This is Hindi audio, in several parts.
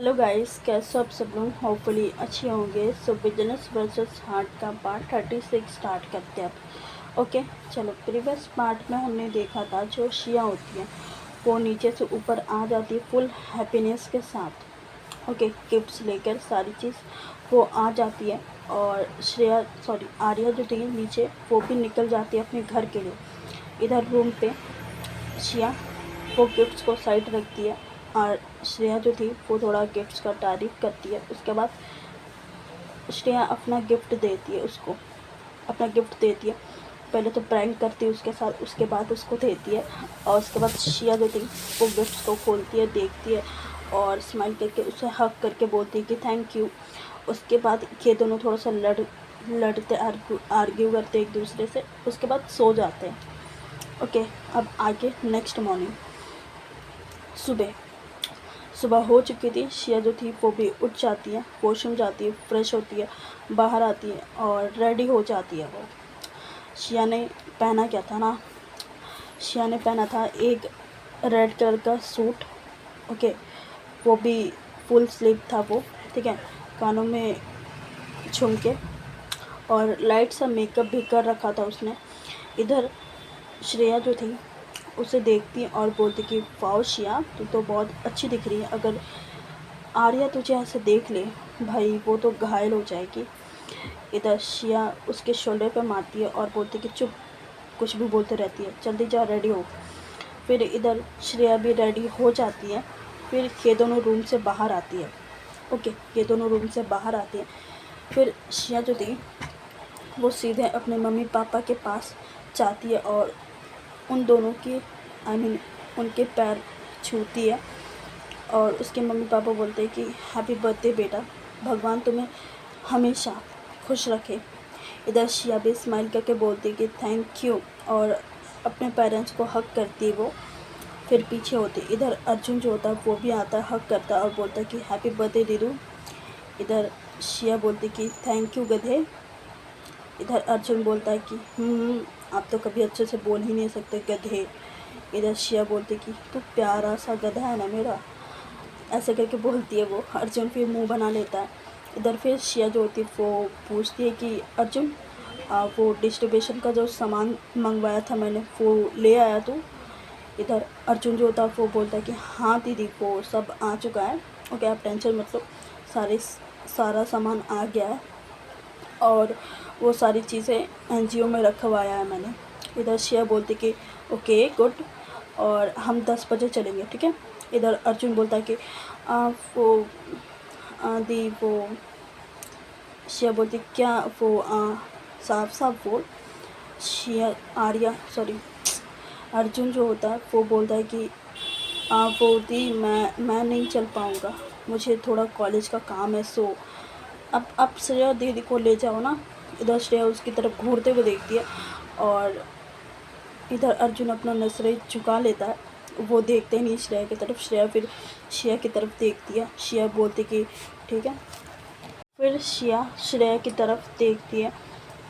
हेलो गाइस, कैसे हो आप सब लोग। होपफुली अच्छे होंगे। सो बिजनेस वर्सेस हार्ट का पार्ट 36 स्टार्ट करते हैं अब। ओके, चलो। प्रीवियस पार्ट में हमने देखा था जो शिया होती है वो नीचे से ऊपर आ जाती है फुल हैप्पीनेस के साथ। ओके, गिफ्ट्स लेकर सारी चीज़ वो आ जाती है। और आर्या जो थी नीचे वो भी निकल जाती है अपने घर के लिए। इधर रूम पे शिया वो गिफ्ट्स को साइड रखती है और श्रेया जो थी वो थोड़ा गिफ्ट्स का तारीफ़ करती है। उसके बाद श्रेया अपना गिफ्ट देती है उसको, अपना गिफ्ट देती है। पहले तो प्रैंक करती है उसके साथ, उसके बाद उसको देती है। और उसके बाद शिया जो थी वो गिफ्ट्स को खोलती है, देखती है और स्माइल करके उसे हग करके बोलती है कि थैंक यू। उसके बाद ये दोनों थोड़ा सा लड़ते आर्ग्यू करते एक दूसरे से। उसके बाद सो जाते हैं। ओके, अब आगे नेक्स्ट मॉर्निंग सुबह सुबह हो चुकी थी। शिया जो थी वो भी उठ जाती है, वॉशरूम जाती है, फ्रेश होती है, बाहर आती है और रेडी हो जाती है। वो शिया ने पहना क्या था ना, शिया ने पहना था एक रेड कलर का सूट। ओके, वो भी फुल स्लीव था वो, ठीक है। कानों में झुमके और लाइट सा मेकअप भी कर रखा था उसने। इधर श्रेया जो थी उसे देखती और बोलती कि वाओ शिया, तू तो बहुत अच्छी दिख रही है। अगर आर्या तुझे ऐसे देख ले भाई, वो तो घायल हो जाएगी। इधर शिया उसके शोल्डर पे मारती है और बोलती कि चुप, कुछ भी बोलते रहती है, जल्दी जा रेडी हो। फिर इधर श्रेया भी रेडी हो जाती है। फिर ये दोनों रूम से बाहर आती है। ओके, ये दोनों रूम से बाहर आती है। फिर शिया जो थी वो सीधे अपने मम्मी पापा के पास जाती है और उन दोनों की उनके पैर छूती है। और उसके मम्मी पापा बोलते हैं कि हैप्पी बर्थडे बेटा, भगवान तुम्हें हमेशा खुश रखे। इधर शिया भी स्माइल करके बोलती है कि थैंक यू और अपने पेरेंट्स को हक करती है वो। फिर पीछे होती, इधर अर्जुन जो होता है वो भी आता है, हक करता है और बोलता है कि हैप्पी बर्थडे दीदू। इधर शिया बोलती कि थैंक यू गधे। इधर अर्जुन बोलता है कि आप तो कभी अच्छे से बोल ही नहीं सकते गधे। इधर शिया बोलती कि तू प्यारा सा गधा है ना मेरा, ऐसे करके बोलती है वो। अर्जुन फिर मुंह बना लेता है। इधर फिर शिया जो होती है वो पूछती है कि अर्जुन, वो डिस्ट्रीब्यूशन का जो सामान मंगवाया था मैंने वो ले आया तू। इधर अर्जुन जो होता है वो बोलता है कि हाँ दीदी, वो सब आ चुका है। ओके, आप टेंशन मत लो, सारा सामान आ गया है और वो सारी चीज़ें एनजीओ में रखवाया है मैंने। इधर शिया बोलती कि ओके गुड, और हम 10 बजे चलेंगे, ठीक है। इधर अर्जुन बोलता है कि वो दी वो शिया बोलती क्या वो साफ साफ बोल। शिया आर्या सॉरी अर्जुन जो होता है वो बोलता है कि वो दी मैं नहीं चल पाऊँगा, मुझे थोड़ा कॉलेज का काम है। सो अब श्रेया दीदी को ले जाओ ना। इधर श्रेया उसकी तरफ घूरते हुए देखती है और इधर अर्जुन अपना नजरें झुका लेता है। वो देखते ही नहीं श्रेया की तरफ। श्रेया फिर शिया की तरफ देखती है। शिया बोलती कि ठीक है। फिर शिया श्रेया की तरफ देखती है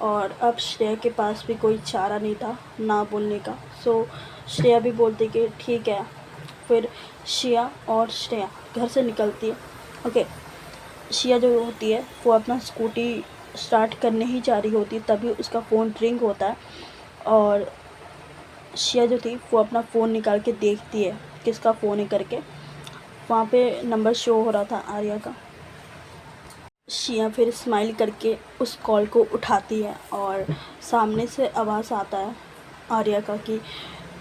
और अब श्रेया के पास भी कोई चारा नहीं था ना बोलने का। सो श्रेया भी बोलती कि ठीक है। फिर शिया और श्रेया घर से निकलती है। ओके, शिया जो होती है वो अपना स्कूटी स्टार्ट करने ही जा रही होती है, तभी उसका फ़ोन रिंग होता है। और शिया जो थी वो अपना फ़ोन निकाल के देखती है किसका फ़ोन है करके। वहाँ पे नंबर शो हो रहा था आर्या का। शिया फिर स्माइल करके उस कॉल को उठाती है और सामने से आवाज़ आता है आर्या का कि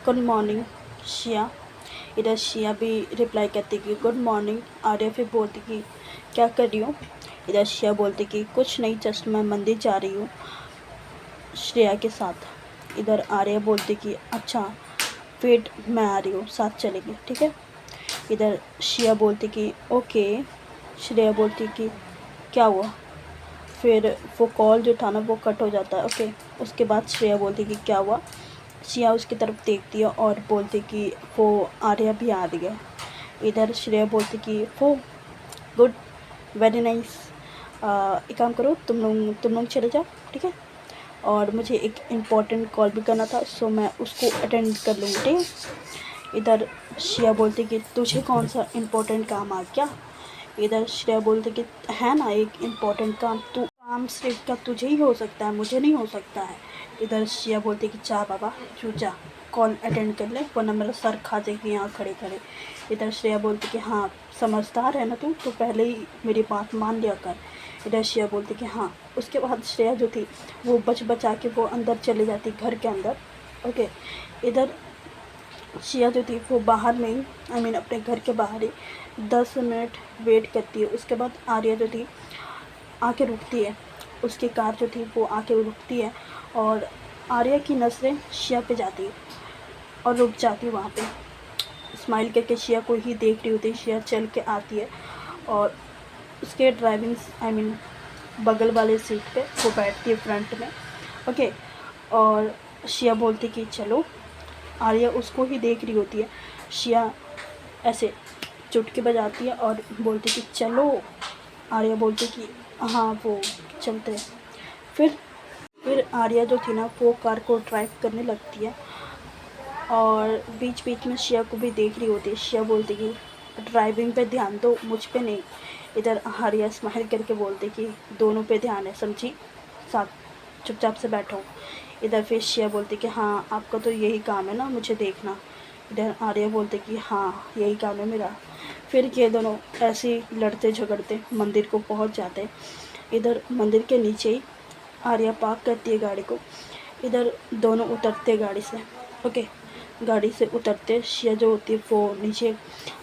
गुड मॉर्निंग शिया। इधर शिया भी रिप्लाई करती कि गुड मॉर्निंग। आर्या फिर बोलती कि क्या कर रही हूँ। इधर शिया बोलती कि कुछ नहीं, जस्ट मैं मंदिर जा रही हूँ श्रेया के साथ। इधर आर्या बोलती कि अच्छा वेट, मैं आ रही हूँ, साथ चलेंगे, ठीक है। इधर शिया बोलती कि ओके। श्रेया बोलती कि क्या हुआ। फिर वो कॉल जो था ना वो कट हो जाता है। ओके, उसके बाद श्रेया बोलती कि क्या हुआ। शिया उसकी तरफ देखती है और बोलती कि वो आर्या भी आ रही है। इधर श्रेया बोलती कि वो गुड, वेरी नाइस। एक काम करो, तुम लोग चले जाओ, ठीक है। और मुझे एक इम्पॉर्टेंट कॉल भी करना था, सो मैं उसको अटेंड कर लूँगी, ठीक है। इधर शिया बोलती कि तुझे कौन सा इम्पोर्टेंट काम आ गया। इधर श्रेया बोलती कि है ना एक इम्पोर्टेंट काम, तू काम सिर्फ का तुझे ही हो सकता है, मुझे नहीं हो सकता है। इधर श्रेया बोलती कि जा बाबा तू जा, कॉल अटेंड कर ले वरना मेरा सर खा जाएगी यहाँ खड़े खड़े। इधर श्रेया बोलती कि हाँ समझदार है ना तू, तो पहले ही मेरी बात मान लिया कर। इधर श्रेया बोलती कि हाँ। उसके बाद श्रेया जो थी वो बचा के वो अंदर चली जाती घर के अंदर। ओके, इधर श्रेया जो थी वो बाहर में ही अपने घर के बाहर ही 10 मिनट वेट करती है। उसके बाद आर्या जो थी आके रुकती है, उसकी कार जो थी वो आके रुकती है और आर्या की नज़रें श्रेया पे जाती है और रुक जाती है वहाँ पे। स्माइल करके श्रेया को ही देख रही होती है। श्रेया चल के आती है और उसके ड्राइविंग बगल वाले सीट पे वो बैठती है फ्रंट में। ओके, और श्रेया बोलती कि चलो। आर्या उसको ही देख रही होती है। श्रेया ऐसे चुटकी बजाती है और बोलती कि चलो। आर्या बोलती कि हाँ वो चलते हैं। फिर आर्या जो थी ना वो कार को ड्राइव करने लगती है और बीच बीच में श्रेया को भी देख रही होती है। श्रेया बोलती कि ड्राइविंग पे ध्यान दो, मुझ पे नहीं। इधर आर्या स्माइल करके बोलती कि दोनों पे ध्यान है, समझी, साथ चुपचाप से बैठो। इधर फिर श्रेया बोलती कि हाँ आपका तो यही काम है ना मुझे देखना। इधर आर्या बोलते कि हाँ यही काम है मेरा। फिर ये दोनों ऐसे ही लड़ते झगड़ते मंदिर को पहुंच जाते। इधर मंदिर के नीचे ही आर्या पार्क करती है गाड़ी को। इधर दोनों उतरते गाड़ी से। ओके, गाड़ी से उतरते श्रेया जो होती है वो नीचे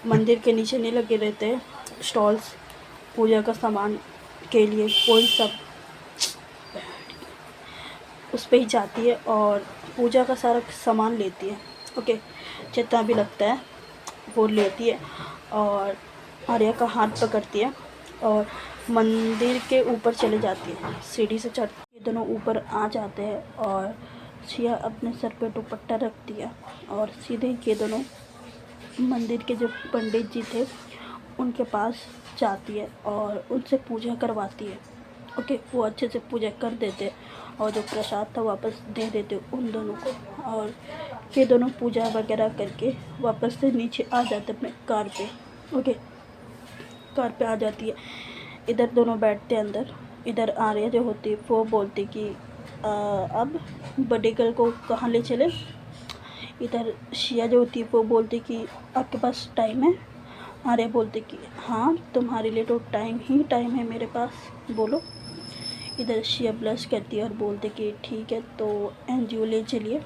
मंदिर के नीचे नहीं लगे रहते स्टॉल्स पूजा का सामान के लिए, वही सब उस पर ही जाती है और पूजा का सारा सामान लेती है। ओके, जितना भी लगता है वो लेती है और आर्या का हाथ पकड़ती है और मंदिर के ऊपर चले जाती है, सीढ़ी से चढ़। ये दोनों ऊपर आ जाते हैं और श्रेया अपने सर पे दुपट्टा रखती है और सीधे ये दोनों मंदिर के जो पंडित जी थे उनके पास जाती है और उनसे पूजा करवाती है। ओके, वो अच्छे से पूजा कर देते और जो प्रसाद था वापस दे देते उन दोनों को और ये दोनों पूजा वगैरह करके वापस से नीचे आ जाते अपने कार पे। ओके, कार पे आ जाती है। इधर दोनों बैठते हैं अंदर। इधर आर्या जो होती है वो बोलती कि अब बर्थडे गर्ल को कहाँ ले चले। इधर श्रेया जो होती है वो बोलती कि आपके पास टाइम है। आर्या बोलती कि हाँ तुम्हारे लिए तो टाइम ही टाइम है मेरे पास, बोलो। इधर श्रेया ब्लश करती है और बोलती कि ठीक है तो एनजीओ ले चलिए,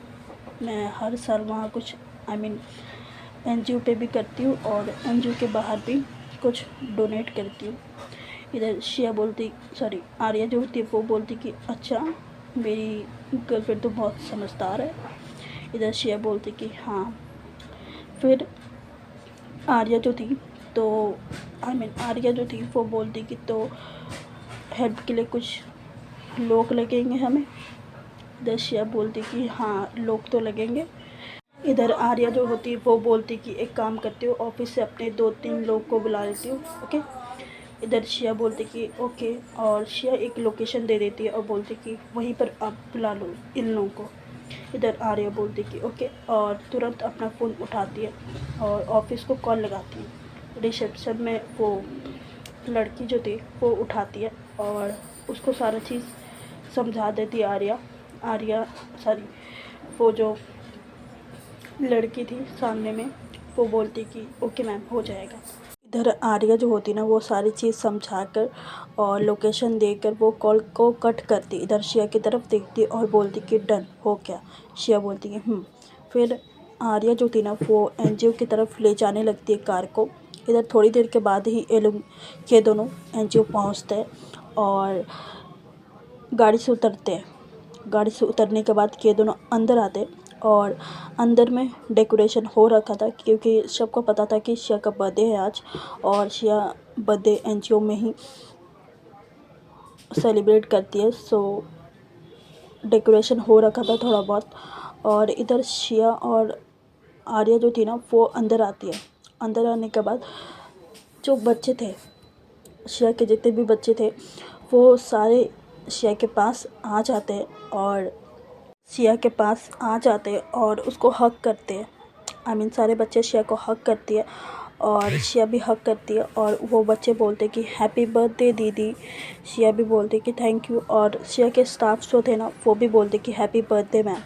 मैं हर साल वहाँ कुछ एनजीओ पे भी करती हूँ और एनजीओ के बाहर भी कुछ डोनेट करती हूँ। इधर श्रेया बोलती सॉरी आर्या जो होती है वो बोलती कि अच्छा मेरी गर्लफ्रेंड तो बहुत समझदार है। इधर श्रेया बोलती कि हाँ। फिर आर्या जो थी तो आर्या जो थी वो बोलती कि तो हेल्प के लिए कुछ लोग लगेंगे हमें। इधर श्रेया बोलती कि हाँ लोग तो लगेंगे। इधर आर्या जो होती है वो बोलती कि एक काम करती हूँ ऑफिस से अपने 2-3 लोग को बुला लेती हूँ। ओके, इधर श्रेया बोलती कि ओके और श्रेया एक लोकेशन दे देती है और बोलती कि वहीं पर आप बुला लो इन लोगों को। इधर आर्या बोलती कि ओके और तुरंत अपना फ़ोन उठाती है और ऑफिस को कॉल लगाती है। रिसेप्शन में वो लड़की जो थी वो उठाती है और उसको सारा चीज़ समझा देती है आर्या सॉरी वो जो लड़की थी सामने में वो बोलती कि ओके मैम हो जाएगा। इधर आर्या जो होती ना वो सारी चीज़ समझाकर और लोकेशन देकर वो कॉल को कट करती। इधर श्रेया की तरफ देखती और बोलती कि डन हो गया। श्रेया बोलती है फिर आर्या जो थी ना वो एनजीओ की तरफ ले जाने लगती है कार को। इधर थोड़ी देर के बाद ही ये दोनों एनजीओ पहुंचते हैं और गाड़ी से उतरते हैं। गाड़ी से उतरने के बाद ये दोनों अंदर आते और अंदर में डेकोरेशन हो रखा था क्योंकि सबको पता था कि श्रेया का बर्थडे है आज और श्रेया बर्थडे एनजीओ में ही सेलिब्रेट करती है। सो डेकोरेशन हो रखा था थोड़ा बहुत और इधर श्रेया और आर्या जो थी ना वो अंदर आती है। अंदर आने के बाद जो बच्चे थे श्रेया के जितने भी बच्चे थे वो सारे श्रेया के पास आ जाते हैं और उसको हग करते हैं। सारे बच्चे श्रेया को हग करती है और शिया भी हक करती है और वो बच्चे बोलते कि हैप्पी बर्थडे दीदी। शिया भी बोलती कि थैंक यू, और शिया के स्टाफ जो थे ना वो भी बोलते कि हैप्पी बर्थडे मैम।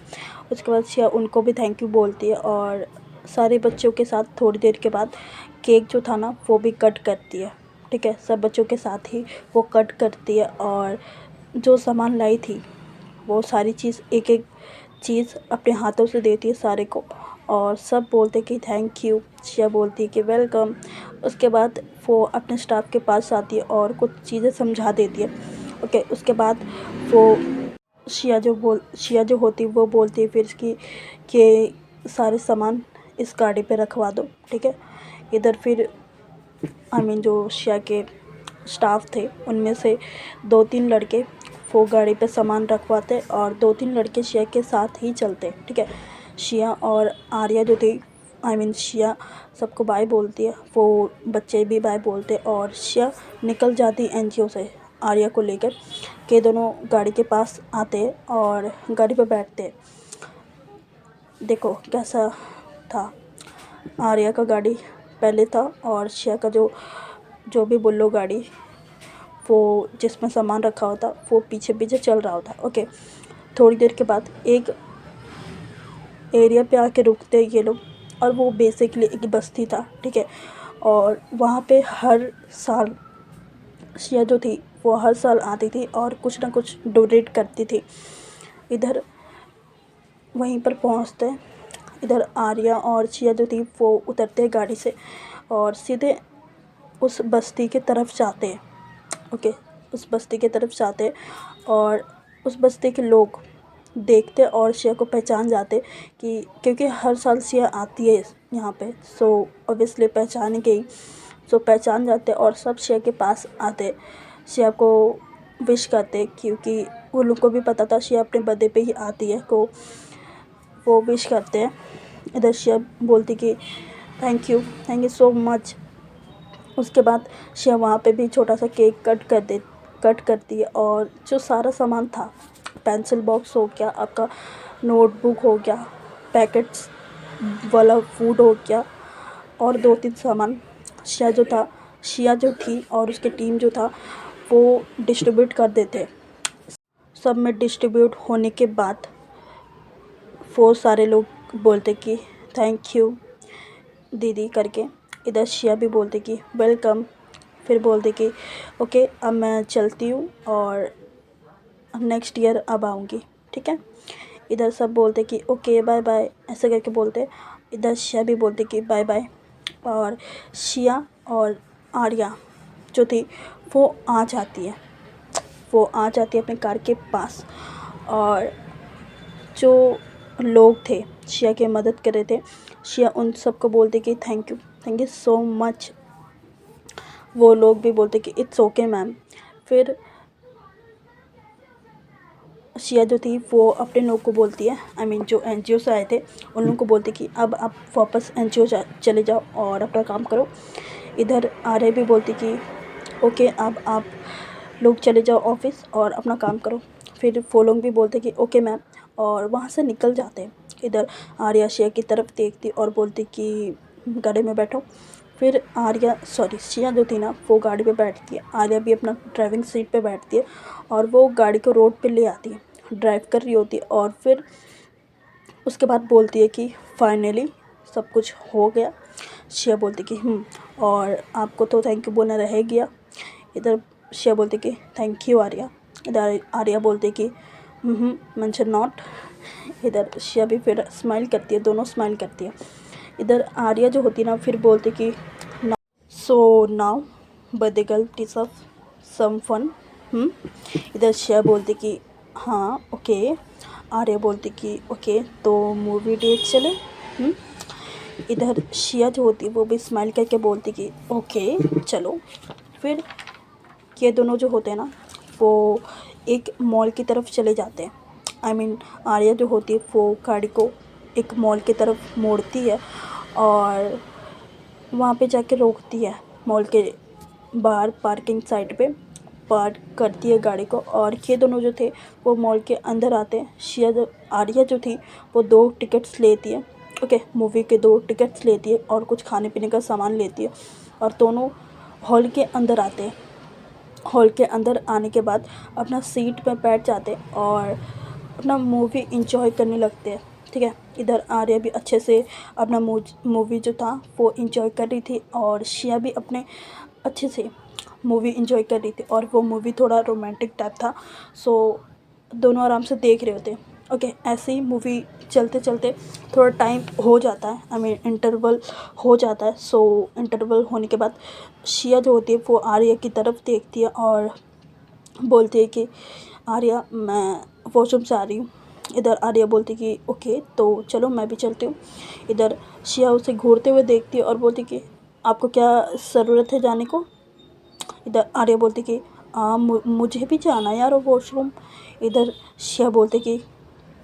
उसके बाद शिया उनको भी थैंक यू बोलती है और सारे बच्चों के साथ थोड़ी देर के बाद केक जो था ना वो भी कट करती है। ठीक है, सब बच्चों के साथ ही वो कट करती है और जो सामान लाई थी वो सारी चीज़ एक एक चीज़ अपने हाथों से देती है सारे को, और सब बोलते कि थैंक यू। शिया बोलती है कि वेलकम। उसके बाद वो अपने स्टाफ के पास आती है और कुछ चीज़ें समझा देती है। ओके, उसके बाद वो शिया जो होती है वो बोलती है फिर कि सारे सामान इस गाड़ी पे रखवा दो। ठीक है, इधर फिर जो शिया के स्टाफ थे उनमें से 2-3 लड़के वो गाड़ी पे सामान रखवाते और 2-3 लड़के शिया के साथ ही चलते। ठीक है, शिया और आर्या जो थी शिया सबको बाय बोलती है, वो बच्चे भी बाय बोलते और शिया निकल जाती एनजीओ से आर्या को लेकर के। दोनों गाड़ी के पास आते और गाड़ी पे बैठते। देखो कैसा था, आर्या का गाड़ी पहले था और शिया का जो भी बुल्लो गाड़ी वो जिसमें सामान रखा होता वो पीछे पीछे चल रहा होता। ओके, थोड़ी देर के बाद एक एरिया पे आके रुकते ये लोग, और वो बेसिकली एक बस्ती था। ठीक है, और वहाँ पे हर साल शिया जो थी वो हर साल आती थी और कुछ ना कुछ डोनेट करती थी। इधर वहीं पर पहुँचते इधर आर्या और शिया जो थी वो उतरते गाड़ी से और सीधे उस बस्ती की तरफ जाते हैं। ओके, उस बस्ती की तरफ जाते और उस बस्ती के लोग देखते और शिया को पहचान जाते कि क्योंकि हर साल शिया आती है यहाँ पे, सो ऑब्वियसली पहचान गई। सो पहचान जाते और सब शिया के पास आते, शिया को विश करते क्योंकि वो लोग को भी पता था शिया अपने बर्थडे पे ही आती है, को वो विश करते हैं। इधर शिया बोलती कि थैंक यू सो मच। उसके बाद शिया वहाँ पे भी छोटा सा केक कट करती है और जो सारा सामान था, पेंसिल बॉक्स हो गया, आपका नोटबुक हो गया, पैकेट्स वाला फूड हो गया और 2-3 सामान शिया जो थी और उसकी टीम जो था वो डिस्ट्रीब्यूट कर देते। सब में डिस्ट्रीब्यूट होने के बाद वो सारे लोग बोलते कि थैंक यू दीदी करके। इधर शिया भी बोलते कि वेलकम, फिर बोलते कि ओके अब मैं चलती हूँ और नेक्स्ट ईयर अब आऊँगी। ठीक है, इधर सब बोलते कि ओके बाय बाय ऐसे करके बोलते। इधर शिया भी बोलते कि बाय बाय, और शिया और आर्या जो थी वो आ जाती है अपने कार के पास, और जो लोग थे शिया की मदद कर रहे थे, शिया उन सबको बोलते कि थैंक यू सो मच। वो लोग भी बोलते कि इट्स ओके मैम। फिर शिया जो थी वो अपने लोग को बोलती है, जो एनजीओ से आए थे उन लोगों को बोलती कि अब आप वापस एनजीओ चले जाओ और अपना काम करो। इधर आर्या भी बोलती कि ओके अब आप लोग चले जाओ ऑफिस और अपना काम करो। फिर वो लोग भी बोलते कि ओके मैम, और वहाँ से निकल जाते। इधर आर्या शिया की तरफ देखती और बोलती कि गाड़ी में बैठो। फिर शिया जो थी ना वो गाड़ी पे बैठती है, आर्या भी अपना ड्राइविंग सीट पे बैठती है और वो गाड़ी को रोड पे ले आती है, ड्राइव कर रही होती है। और फिर उसके बाद बोलती है कि फाइनली सब कुछ हो गया। शिया बोलती कि और आपको तो थैंक यू बोलना रह गया। इधर शिया बोलती कि थैंक यू आर्या। इधर आर्या बोलती कि मेंशन नॉट। इधर शिया भी फिर स्माइल करती है, दोनों स्माइल करती है। इधर आर्या जो होती है ना फिर बोलती कि so now birthday girl teach of some fun. इधर शिया बोलती कि हाँ ओके। आर्या बोलती कि ओके तो मूवी डेट चले। इधर शिया जो होती है वो भी स्माइल करके बोलती कि ओके चलो। फिर ये दोनों जो होते हैं ना वो एक मॉल की तरफ चले जाते हैं। आर्या जो होती है वो गाड़ी को एक मॉल की तरफ मोड़ती है और वहाँ पे जाके रोकती है, मॉल के बाहर पार्किंग साइड पे पार्क करती है गाड़ी को। और ये दोनों जो थे वो मॉल के अंदर आते हैं। आर्या जो थी वो 2 टिकट्स लेती है ओके, मूवी के 2 टिकट्स लेती है और कुछ खाने पीने का सामान लेती है और दोनों हॉल के अंदर आते हैं। हॉल के अंदर आने के बाद अपना सीट पे बैठ जाते हैं और अपना मूवी इंजॉय करने लगते हैं। ठीक है, इधर आर्या भी अच्छे से अपना मूवी जो था वो इंजॉय कर रही थी और शिया भी अपने अच्छे से मूवी इंजॉय कर रही थी और वो मूवी थोड़ा रोमांटिक टाइप था, सो दोनों आराम से देख रहे होते। ओके, ऐसे ही मूवी चलते चलते थोड़ा टाइम हो जाता है, आई मीन इंटरवल हो जाता है। सो इंटरवल होने के बाद शिया जो होती है वो आर्या की तरफ देखती है और बोलती है कि आर्या मैं वॉशरूम से आ रही हूँ। इधर आर्या बोलती कि ओके तो चलो मैं भी चलती हूँ। इधर शिया उसे घूरते हुए देखती है और बोलती कि आपको क्या ज़रूरत है जाने को। इधर आर्या बोलती कि मुझे भी जाना है यार वॉशरूम। इधर शिया बोलते कि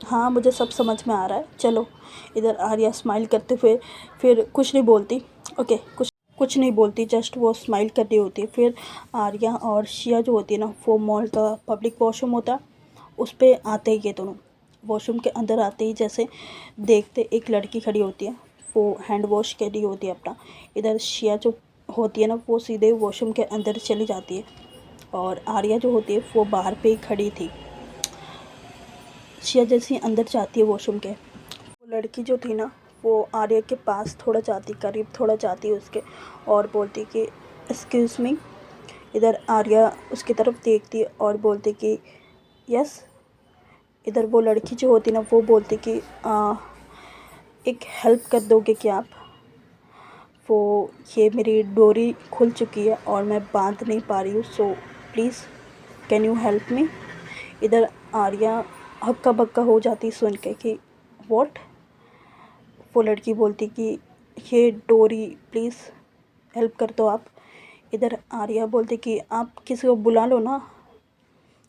हाँ मुझे सब समझ में आ रहा है, चलो। इधर आर्या स्माइल करते हुए फिर कुछ नहीं बोलती। ओके, कुछ नहीं बोलती, जस्ट वो स्माइल कर रही होती है। फिर आर्या और शिया जो होती है ना, वो मॉल का पब्लिक वॉशरूम होता है, उस पर आते ही ये दोनों वॉशरूम के अंदर आते ही जैसे देखते एक लड़की खड़ी होती है, वो हैंड वॉश कर रही होती है अपना। इधर शिया जो होती है ना, वो सीधे वॉशरूम के अंदर चली जाती है और आर्या जो होती है वो बाहर पे ही खड़ी थी। शिया जैसे ही अंदर जाती है वॉशरूम के, वो लड़की जो थी ना वो आर्या के पास थोड़ा जाती, करीब थोड़ा जाती है उसके और बोलती कि एक्सक्यूज़ मी। इधर आर्या उसकी तरफ देखती है और बोलती कि यस। इधर वो लड़की जो होती ना वो बोलती कि एक हेल्प कर दोगे क्या आप, वो ये मेरी डोरी खुल चुकी है और मैं बांध नहीं पा रही हूँ, so please can you help me. इधर आर्या हक्का बक्का हो जाती सुन के कि व्हाट। वो लड़की बोलती कि ये डोरी प्लीज़ हेल्प कर दो आप। इधर आर्या बोलती कि आप किसी को बुला लो ना।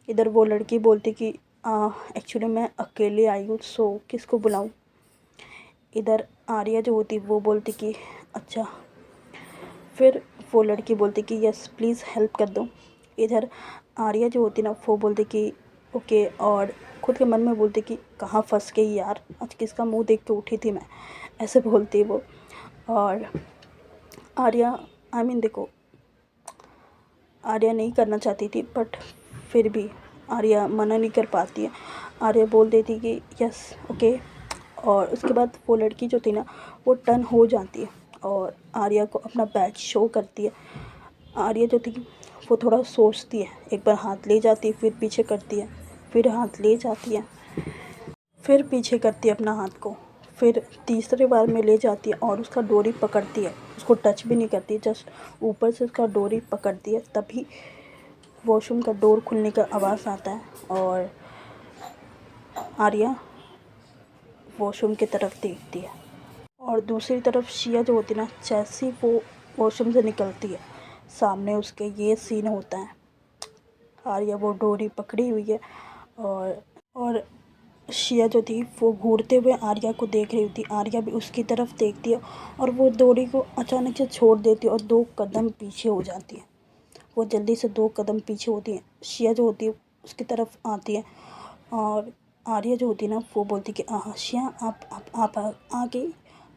इधर वो लड़की बोलती कि एक्चुअली मैं अकेले आई हूँ, सो किसको बुलाऊँ। इधर आर्या जो होती वो बोलती कि अच्छा। फिर वो लड़की बोलती कि यस प्लीज़ हेल्प कर दो। इधर आर्या जो होती ना वो बोलती कि ओके, और खुद के मन में बोलती कि कहाँ फंस गई यार, आज किसका मुंह देख के उठी थी मैं, ऐसे बोलती वो। और आर्या आई मीन देखो, आर्या नहीं करना चाहती थी बट फिर भी आर्या मना नहीं कर पाती है। आर्या बोल देती कि यस ओके। और उसके बाद वो लड़की जो थी ना वो टर्न हो जाती है और आर्या को अपना बैच शो करती है। आर्या जो थी वो थोड़ा सोचती है, एक बार हाथ ले जाती है, फिर पीछे करती है, फिर हाथ ले जाती है, फिर पीछे करती है अपना हाथ को, फिर तीसरी बार में ले जाती है और उसका डोरी पकड़ती है। उसको टच भी नहीं करती, जस्ट ऊपर से उसका डोरी पकड़ती है। तभी वॉशरूम का डोर खुलने का आवाज़ आता है और आर्या वॉशरूम की तरफ देखती है। और दूसरी तरफ शिया जो होती है ना, जैसे ही वो वॉशरूम से निकलती है सामने उसके ये सीन होता है। आर्या वो डोरी पकड़ी हुई है और शिया जो थी वो घूरते हुए आर्या को देख रही होती। आर्या भी उसकी तरफ देखती है और वो डोरी को अचानक से छोड़ देती है और 2 कदम पीछे हो जाती है। वो जल्दी से 2 कदम पीछे होती है। शिया जो होती है उसकी तरफ आती है और आर्या जो होती है ना वो बोलती कि हाँ शिया आप आ गई,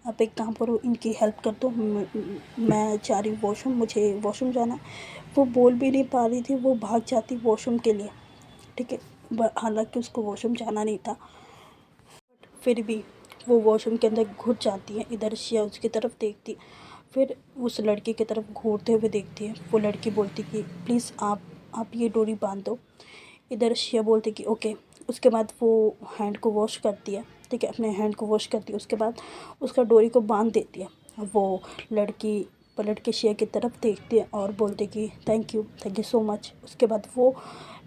आप एक काम करो, इनकी हेल्प कर दो, मैं जा रही हूँ वॉशरूम, मुझे वॉशरूम जाना है। वो बोल भी नहीं पा रही थी, वो भाग जाती वॉशरूम के लिए। ठीक है, हालांकि उसको वॉशरूम जाना नहीं था, फिर भी वो वॉशरूम के अंदर घुस जाती है। इधर शिया उसकी तरफ देखती, फिर उस लड़की की तरफ घूरते हुए देखती है। वो लड़की बोलती कि प्लीज़ आप ये डोरी बांध दो। इधर शिया बोलती कि ओके। उसके बाद वो हैंड को वॉश करती है, ठीक है, अपने हैंड को वॉश करती है, उसके बाद उसका डोरी को बांध देती है। वो लड़की पलट के शिया की तरफ देखती है और बोलती कि थैंक यू सो मच। उसके बाद वो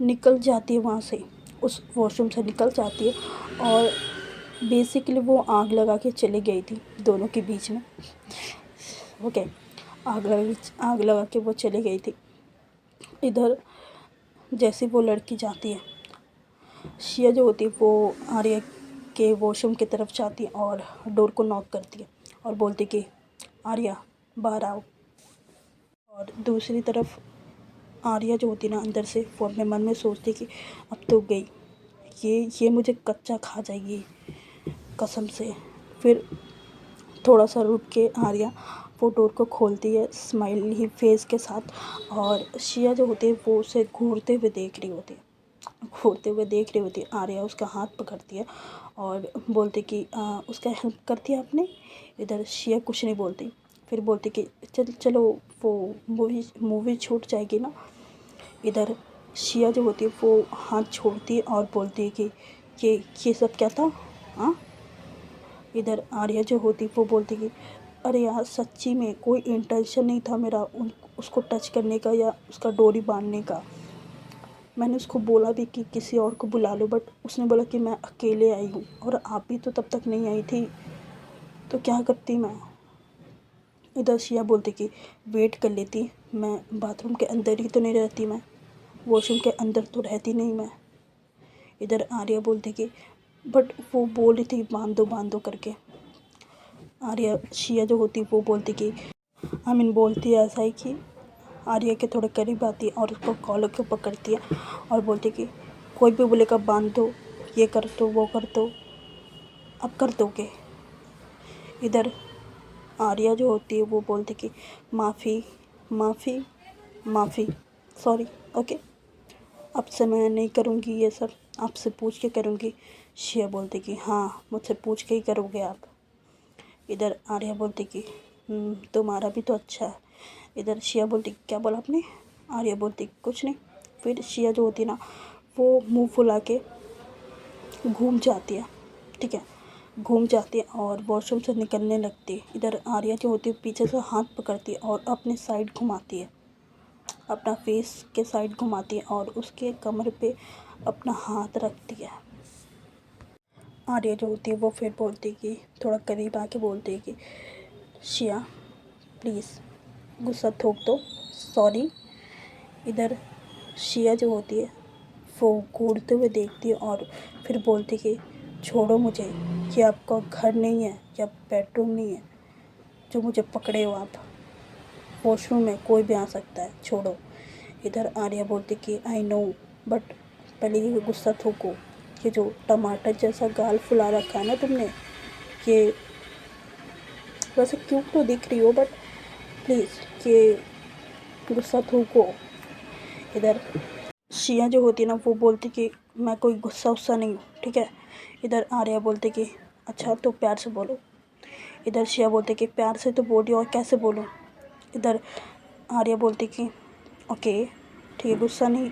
निकल जाती है वहाँ से, उस वॉशरूम से निकल जाती है और बेसिकली वो आग लगा के चली गई थी दोनों के बीच में। ओके, आग लगा के वो चली गई थी। इधर जैसे वो लड़की जाती है, शिया जो होती है वो आर्या के वॉशरूम की तरफ जाती है और डोर को नॉक करती है और बोलती कि आर्या बाहर आओ। और दूसरी तरफ आर्या जो होती है ना अंदर से वो अपने मन में सोचती कि अब तो गई, ये मुझे कच्चा खा जाएगी कसम से। फिर थोड़ा सा रुक के आर्या वो डोर को खोलती है स्माइली फेस के साथ, और शिया जो होती है वो उसे घूरते हुए देख रही होती है। आर्या उसका हाथ पकड़ती है और बोलती कि उसका हेल्प करती है आपने। इधर शिया कुछ नहीं बोलती, फिर बोलती कि चलो वो मूवी छूट जाएगी ना। इधर शिया जो होती है वो हाथ छोड़ती है और बोलती है कि ये सब क्या था। हाँ, इधर आर्या जो होती वो बोलती कि अरे यार सच्ची में कोई इंटेंशन नहीं था मेरा उसको टच करने का या उसका डोरी बांधने का। मैंने उसको बोला भी कि किसी और को बुला लो, बट उसने बोला कि मैं अकेले आई हूँ और आप भी तो तब तक नहीं आई थी, तो क्या करती मैं। इधर शिया बोलती कि वेट कर लेती, मैं बाथरूम के अंदर ही तो नहीं रहती, मैं वॉशरूम के अंदर तो रहती नहीं मैं। इधर आर्या बोलती कि बट वो बोल रही थी बांध दो करके। आर्या शिया जो होती वो बोलती कि बोलती है ऐसा ही कि आर्या के थोड़े करीब आती है और उसको कॉलर को पकड़ती है और बोलती कि कोई भी बोलेगा बांध दो, ये कर दो, वो कर दो, अब कर दोगे। इधर आर्या जो होती है वो बोलती कि माफ़ी माफ़ी माफ़ी, सॉरी, ओके, अब से मैं नहीं करूँगी ये सब, आपसे पूछ के करूँगी। शिया बोलती कि हाँ मुझसे पूछ के ही करोगे आप। इधर आर्या बोलती कि तुम्हारा भी तो अच्छा है। इधर शिया बोलती क्या बोला आपने। आर्या बोलती कुछ नहीं। फिर शिया जो होती है ना वो मुंह फुला के घूम जाती है, ठीक है, घूम जाती है और वॉशरूम से निकलने लगती है। इधर आर्या जो होती है पीछे से हाथ पकड़ती है और अपने साइड घुमाती है, अपना फेस के साइड घुमाती है और उसके कमर पे अपना हाथ रखती है। आर्या जो होती है वो फिर बोलती है कि थोड़ा करीब आके बोलती है कि शिया प्लीज़ गुस्सा थोक दो, सॉरी। इधर शिया जो होती है वो घूरते हुए देखती है और फिर बोलती कि छोड़ो मुझे, ये आपका घर नहीं है या बेडरूम नहीं है जो मुझे पकड़े हो आप, वॉशरूम में कोई भी आ सकता है, छोड़ो। इधर आर्या बोलती कि आई नो, बट पहले ये गुस्सा थूको, ये जो टमाटर जैसा गाल फुला रखा है ना तुमने, ये वैसे क्यूट तो दिख रही हो बट प्लीज़ ये गुस्सा थूको। इधर शिया जो होती है ना वो बोलती कि मैं कोई गुस्सा उस्सा नहीं हूँ, ठीक है। इधर आर्या बोलती कि अच्छा तो प्यार से बोलो। इधर शिया बोलती कि प्यार से तो बोली और कैसे बोलूँ। इधर आर्या बोलती कि ओके ठीक है, गुस्सा नहीं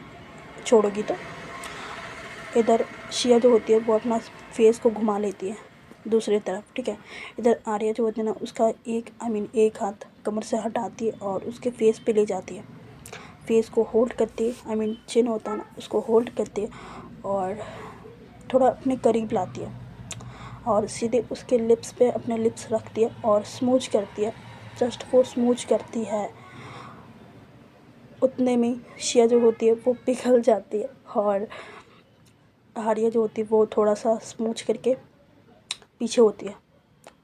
छोड़ोगी तो। इधर शिया जो होती है वो अपना फेस को घुमा लेती है दूसरी तरफ, ठीक है। इधर आर्या जो होती है ना उसका एक हाथ कमर से हटाती है और उसके फेस पे ले जाती है, फेस को होल्ड करती है, चिन होता है ना उसको होल्ड करती है और थोड़ा अपने करीब लाती है और सीधे उसके लिप्स पे अपने लिप्स रखती है और स्मूच करती है, जस्ट वो स्मूच करती है। उतने में शिया जो होती है वो पिघल जाती है और आर्या जो होती है वो थोड़ा सा स्मूच करके पीछे होती है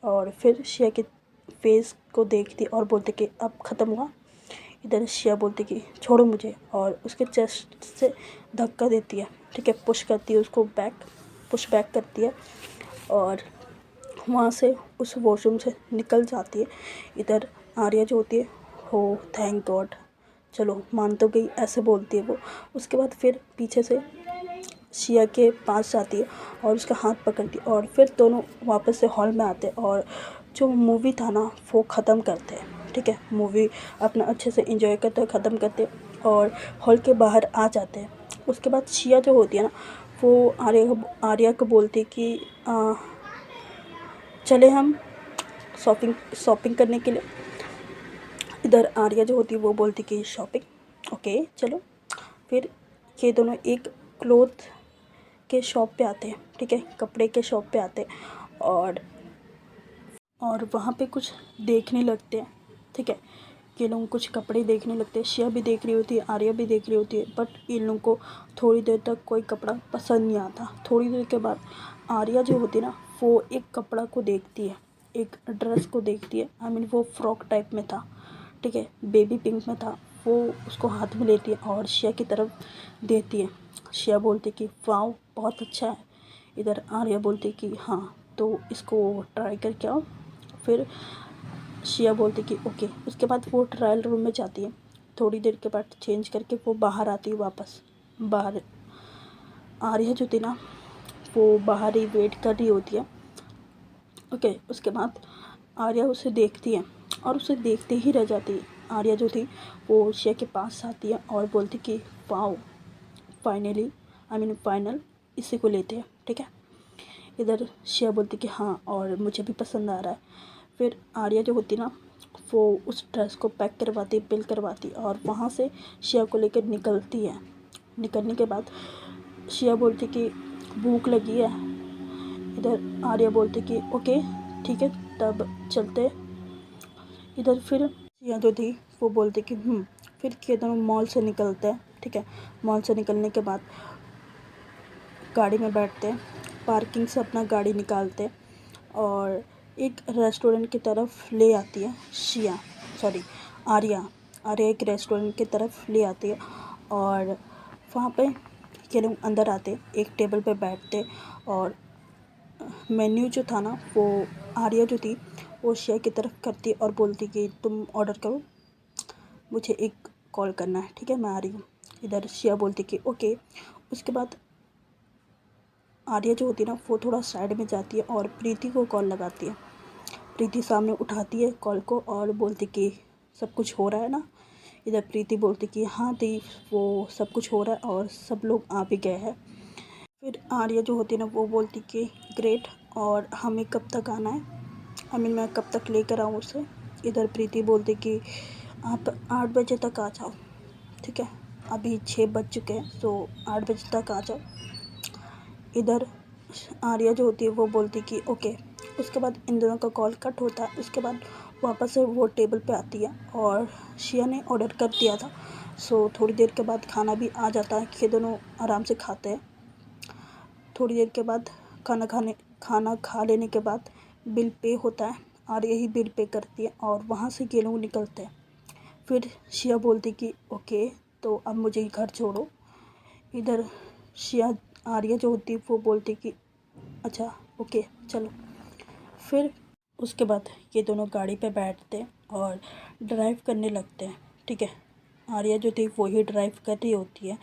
और फिर शिया के फेस को देखती और बोलती कि अब ख़त्म हुआ। इधर शिया बोलती कि छोड़ो मुझे और उसके चेस्ट से धक्का देती है, ठीक है, पुश करती है उसको पुश बैक करती है और वहाँ से उस वॉशरूम से निकल जाती है। इधर आर्या जो होती है हो थैंक गॉड, चलो मान तो गई, ऐसे बोलती है वो। उसके बाद फिर पीछे से शिया के पास जाती है और उसका हाथ पकड़ती है और फिर दोनों वापस से हॉल में आते हैं और जो मूवी था ना वो ख़त्म करते हैं, ठीक है। मूवी अपना अच्छे से एंजॉय करते हैं, ख़त्म करते हैं और हॉल के बाहर आ जाते हैं। उसके बाद शिया जो होती है ना वो आर्या को बोलती है कि चले हम शॉपिंग करने के लिए। इधर आर्या जो होती है वो बोलती कि शॉपिंग, ओके चलो। फिर ये दोनों एक क्लोथ के शॉप पे आते हैं, ठीक है, कपड़े के शॉप पे आते हैं और वहाँ पे कुछ देखने लगते हैं, ठीक है। ये लोग कुछ कपड़े देखने लगते हैं, शिया भी देख रही होती है, आर्या भी देख रही होती है, बट इन लोगों को थोड़ी देर तक कोई कपड़ा पसंद नहीं आता। थोड़ी देर के बाद आर्या जो होती है ना वो एक कपड़ा को देखती है, एक ड्रेस को देखती है, वो फ्रॉक टाइप में था, ठीक है, बेबी पिंक में था। वो उसको हाथ में लेती है और शिया की तरफ देती है। शिया बोलती कि वाओ बहुत अच्छा है। इधर आर्या बोलती कि हाँ तो इसको ट्राई करके आओ। फिर शिया बोलती कि ओके। उसके बाद वो ट्रायल रूम में जाती है। थोड़ी देर के बाद चेंज करके वो बाहर आती है वापस। बाहर आर्या जो थी ना, वो बाहर ही वेट कर रही होती है। ओके। उसके बाद आर्या उसे देखती है और उसे देखते ही रह जाती है। आर्या जो थी वो शिया के पास आती है और बोलती कि वाओ, फाइनली फाइनल इसी को लेते हैं, ठीक है। इधर शिया बोलती कि हाँ, और मुझे भी पसंद आ रहा है। फिर आर्या जो होती ना, वो उस ड्रेस को पैक करवाती, बिल करवाती और वहाँ से शिया को लेकर निकलती है। निकलने के बाद शिया बोलती कि भूख लगी है। इधर आर्या बोलती कि ओके ठीक है, तब चलते। इधर फिर शिया जो थी वो बोलती कि फिर ये दोनों मॉल से निकलते हैं, ठीक है। मॉल से निकलने के बाद गाड़ी में बैठते हैं, पार्किंग से अपना गाड़ी निकालते और एक रेस्टोरेंट की तरफ ले आती है आर्या। आर्या एक रेस्टोरेंट की तरफ ले आती है और वहाँ पे ये लोग अंदर आते, एक टेबल पे बैठते और मेन्यू जो था ना, वो आर्या जो थी वो शिया की तरफ करती और बोलती कि तुम ऑर्डर करो, मुझे एक कॉल करना है, ठीक है, मैं आ रही हूँ। इधर शिया बोलती कि ओके। उसके बाद आर्या जो होती है ना, वो थोड़ा साइड में जाती है और प्रीति को कॉल लगाती है। प्रीति सामने उठाती है कॉल को और बोलती कि सब कुछ हो रहा है ना। इधर प्रीति बोलती कि हाँ दी, वो सब कुछ हो रहा है और सब लोग आ भी गए हैं। फिर आर्या जो होती है ना, वो बोलती कि ग्रेट, और हमें कब तक आना है, मैं कब तक लेकर आऊँ उसे। इधर प्रीति बोलती कि आप 8 बजे तक आ जाओ, ठीक है, अभी 6 बज चुके हैं, तो 8 बजे तक आ जाओ। इधर आर्या जो होती है वो बोलती कि ओके। उसके बाद इन दोनों का कॉल कट होता है। उसके बाद वापस से वो टेबल पे आती है और शिया ने ऑर्डर कर दिया था, सो थोड़ी देर के बाद खाना भी आ जाता है कि दोनों आराम से खाते हैं। थोड़ी देर के बाद खाना खा लेने के बाद बिल पे होता है और यही बिल पे करती है और वहाँ से ये लोग निकलते हैं। फिर शिया बोलती कि ओके, तो अब मुझे घर छोड़ो। इधर शिया आर्या जो होती है वो बोलती कि अच्छा ओके चलो। फिर उसके बाद ये दोनों गाड़ी पे बैठते हैं और ड्राइव करने लगते हैं, ठीक है। आर्या जो थी वो ही ड्राइव कर रही होती है।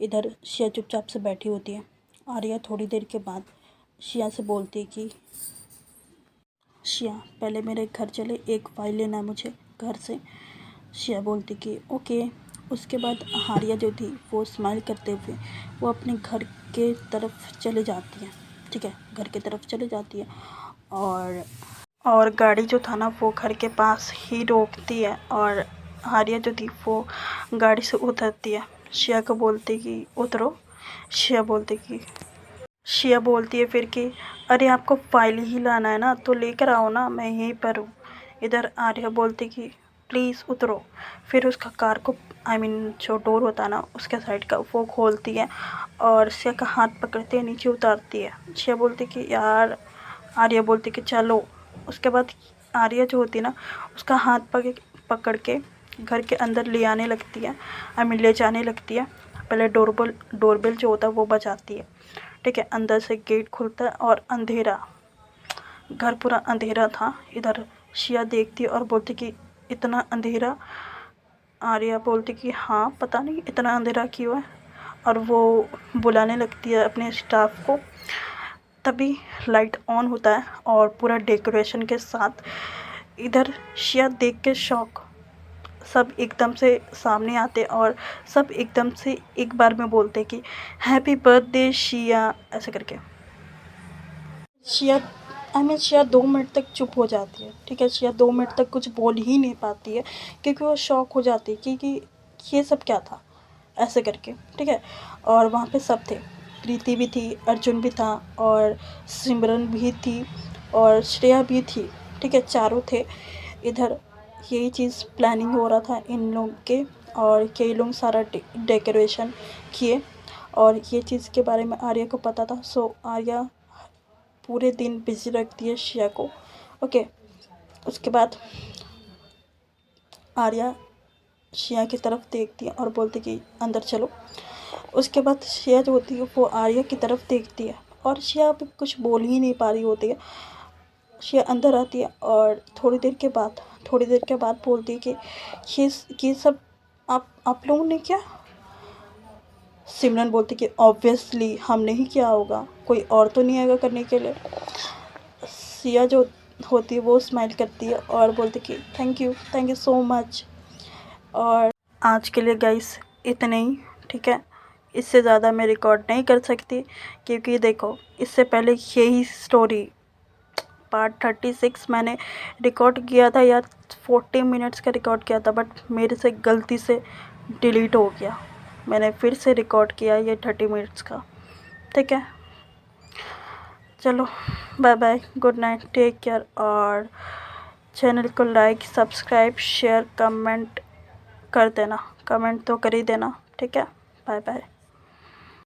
इधर शिया चुपचाप से बैठी होती है। आर्या थोड़ी देर के बाद शिया से बोलती है कि शिया पहले मेरे घर चले, एक फ़ाइल लेना है मुझे घर से। शिया बोलती कि ओके। उसके बाद आर्या जो थी वो स्माइल करते हुए वो अपने घर के तरफ चले जाती है, ठीक है, घर के तरफ चले जाती है और गाड़ी जो था ना वो घर के पास ही रोकती है और आर्या जो थी वो गाड़ी से उतरती है। शिया को बोलती कि उतरो। शिया बोलती है फिर कि अरे आपको फाइल ही लाना है ना, तो लेकर आओ ना, मैं यहीं पर हूँ। इधर आर्या बोलती कि प्लीज़ उतरो। फिर उसका कार को जो डोर होता है ना उसके साइड का, वो खोलती है और शिया का हाथ पकड़ते हुए नीचे उतारती है। शिया बोलती कि यार, आर्या बोलती कि चलो। उसके बाद आर्या जो होती है ना उसका हाथ पकड़ के घर के अंदर ले आने लगती है, ले जाने लगती है। पहले डोरबेल जो होता है वो बजाती है, ठीक है। अंदर से गेट खुलता है और अंधेरा, घर पूरा अंधेरा था। इधर शिया देखती है और बोलती कि इतना अंधेरा। आर्या बोलती कि हाँ पता नहीं इतना अंधेरा क्यों है, और वो बुलाने लगती है अपने स्टाफ को। तभी लाइट ऑन होता है और पूरा डेकोरेशन के साथ। इधर शिया देख के शॉक, सब एकदम से सामने आते और सब एकदम से एक बार में बोलते कि हैप्पी बर्थडे शिया, ऐसे करके। शिया शिया 2 मिनट तक चुप हो जाती है, ठीक है। शिया 2 मिनट तक कुछ बोल ही नहीं पाती है क्योंकि वो शॉक हो जाती है कि ये सब क्या था, ऐसे करके, ठीक है। और वहाँ पे सब थे, प्रीति भी थी, अर्जुन भी था और सिमरन भी थी और श्रेया भी थी, ठीक है, चारों थे। इधर यही चीज़ प्लानिंग हो रहा था इन लोग के, और कई लोग सारा डेकोरेशन किए और ये चीज़ के बारे में आर्या को पता था। सो आर्या पूरे दिन बिजी रखती है शिया को, ओके। उसके बाद आर्या शिया की तरफ देखती है और बोलती कि अंदर चलो। उसके बाद शिया जो होती है वो आर्या की तरफ देखती है और शिया अब कुछ बोल ही नहीं पा रही होती है। शिया अंदर आती है और थोड़ी देर के बाद बोलती है कि ये सब आप लोगों ने क्या। सिमरन बोलती कि ऑब्वियसली हमने ही किया होगा, कोई और तो नहीं आएगा करने के लिए। सिया जो होती है वो स्माइल करती है और बोलती कि थैंक यू सो मच। और आज के लिए गाइस इतने ही, ठीक है। इससे ज़्यादा मैं रिकॉर्ड नहीं कर सकती, क्योंकि देखो इससे पहले यही स्टोरी पार्ट 36 मैंने रिकॉर्ड किया था, या 40 मिनट्स का रिकॉर्ड किया था, बट मेरे से गलती से डिलीट हो गया। मैंने फिर से रिकॉर्ड किया ये 30 मिनट्स का, ठीक है। चलो bye bye, good night, take care. और चैनल को लाइक, सब्सक्राइब, शेयर, कमेंट कर देना। कमेंट तो कर ही देना, ठीक है। Bye bye.